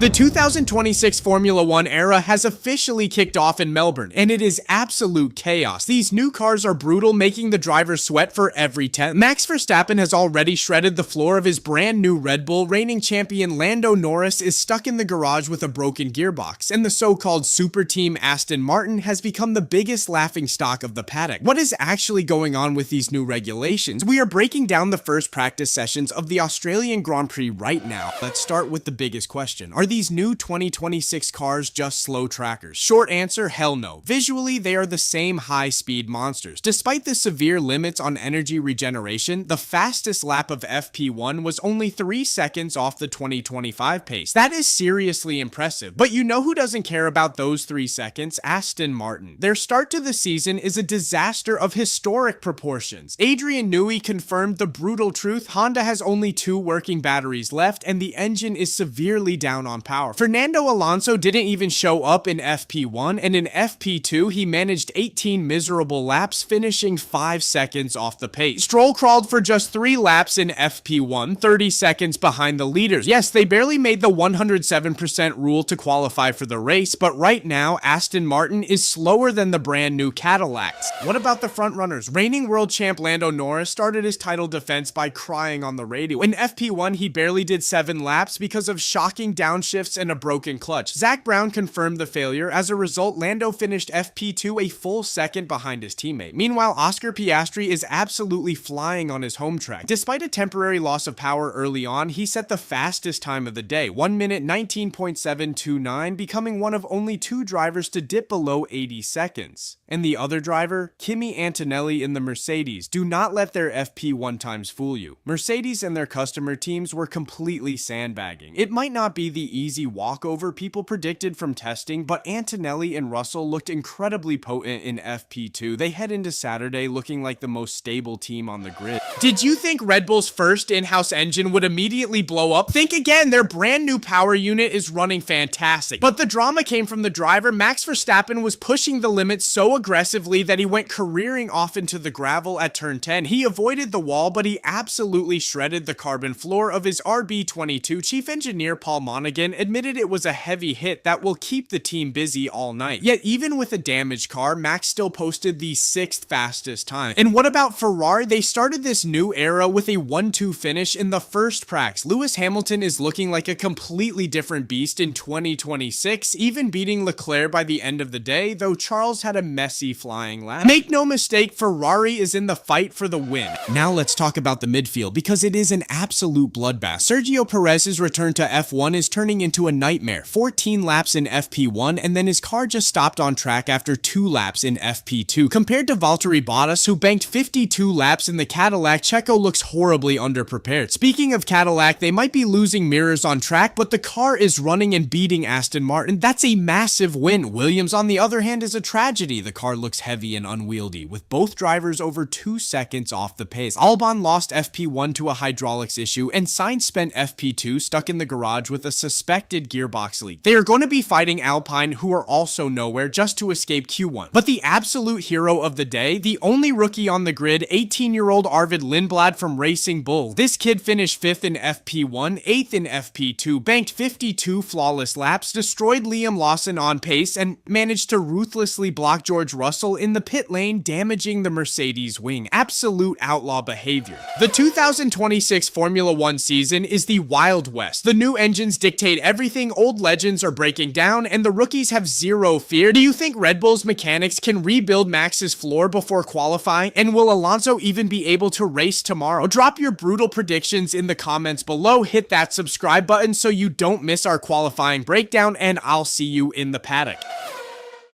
The 2026 Formula 1 era has officially kicked off in Melbourne, and it is absolute chaos. These new cars are brutal, making the drivers sweat for every tenth. Max Verstappen has already shredded the floor of his brand new Red Bull. Reigning champion Lando Norris is stuck in the garage with a broken gearbox, and the so-called super team Aston Martin has become the biggest laughingstock of the paddock. What is actually going on with these new regulations? We are breaking down the first practice sessions of the Australian Grand Prix right now. Let's start with the biggest question. Are these new 2026 cars just slow trackers? Short answer, hell no. Visually, they are the same high-speed monsters. Despite the severe limits on energy regeneration, the fastest lap of FP1 was only 3 seconds off the 2025 pace. That is seriously impressive. But you know who doesn't care about those 3 seconds? Aston Martin. Their start to the season is a disaster of historic proportions. Adrian Newey confirmed the brutal truth: Honda has only 2 working batteries left, and the engine is severely down on power. Fernando Alonso didn't even show up in FP1, and in FP2 he managed 18 miserable laps, finishing 5 seconds off the pace. Stroll crawled for just 3 laps in FP1, 30 seconds behind the leaders. Yes, they barely made the 107% rule to qualify for the race, but right now Aston Martin is slower than the brand new Cadillacs. What about the frontrunners? Reigning world champ Lando Norris started his title defense by crying on the radio. In FP1 he barely did 7 laps because of shocking downshifts and a broken clutch. Zach Brown confirmed the failure. As a result, Lando finished FP2 a full second behind his teammate. Meanwhile, Oscar Piastri is absolutely flying on his home track. Despite a temporary loss of power early on, he set the fastest time of the day, 1 minute 19.729, becoming one of only 2 drivers to dip below 80 seconds. And the other driver, Kimi Antonelli in the Mercedes. Do not let their FP1 times fool you. Mercedes and their customer teams were completely sandbagging. It might not be the easy walkover people predicted from testing, but Antonelli and Russell looked incredibly potent in FP2. They head into Saturday looking like the most stable team on the grid. Did you think Red Bull's first in-house engine would immediately blow up? Think again. Their brand new power unit is running fantastic. But the drama came from the driver. Max Verstappen was pushing the limits so aggressively that he went careering off into the gravel at turn 10. He avoided the wall, but he absolutely shredded the carbon floor of his RB22. Chief engineer Paul Monaghan admitted it was a heavy hit that will keep the team busy all night. Yet even with a damaged car, Max still posted the 6th fastest time. And what about Ferrari? They started this new era with a 1-2 finish in the first practice. Lewis Hamilton is looking like a completely different beast in 2026, even beating Leclerc by the end of the day, though Charles had a messy flying lap. Make no mistake, Ferrari is in the fight for the win. Now let's talk about the midfield, because it is an absolute bloodbath. Sergio Perez's return to F1 is turning into a nightmare. 14 laps in FP1, and then his car just stopped on track after 2 laps in FP2. Compared to Valtteri Bottas, who banked 52 laps in the Cadillac, Checo looks horribly underprepared. Speaking of Cadillac, they might be losing mirrors on track, but the car is running and beating Aston Martin. That's a massive win. Williams, on the other hand, is a tragedy. The car looks heavy and unwieldy, with both drivers over 2 seconds off the pace. Albon lost FP1 to a hydraulics issue, and Sainz spent FP2 stuck in the garage with a suspected gearbox leak. They are going to be fighting Alpine, who are also nowhere, just to escape Q1. But the absolute hero of the day, the only rookie on the grid, 18-year-old Arvid Lindblad from Racing Bull. This kid finished 5th in FP1, 8th in FP2, banked 52 flawless laps, destroyed Liam Lawson on pace, and managed to ruthlessly block George Russell in the pit lane, damaging the Mercedes wing. Absolute outlaw behavior. The 2026 Formula 1 season is the Wild West. The new engines dictate everything, old legends are breaking down, and the rookies have zero fear. Do you think Red Bull's mechanics can rebuild Max's floor before qualifying? And will Alonso even be able to race tomorrow? Drop your brutal predictions in the comments below, hit that subscribe button so you don't miss our qualifying breakdown, and I'll see you in the paddock.